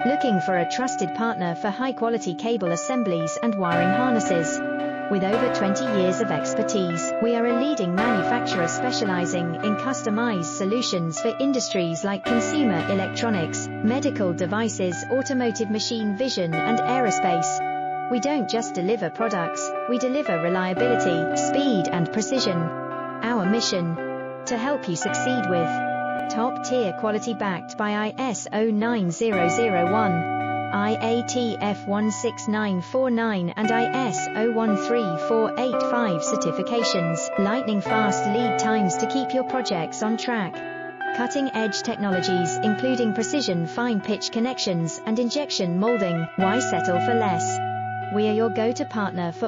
Looking for a trusted partner for high-quality cable assemblies and wiring harnesses? With over 20 years of expertise, we are a leading manufacturer specializing in customized solutions for industries like consumer electronics, medical devices, automotive machine vision, and aerospace. We don't just deliver products, we deliver reliability, speed, and precision. Our mission: to help you succeed with top-tier quality backed by ISO 9001, IATF 16949 and ISO 13485 certifications, lightning-fast lead times to keep your projects on track. Cutting-edge technologies including precision fine-pitch connections and injection molding. Why settle for less? We are your go-to partner for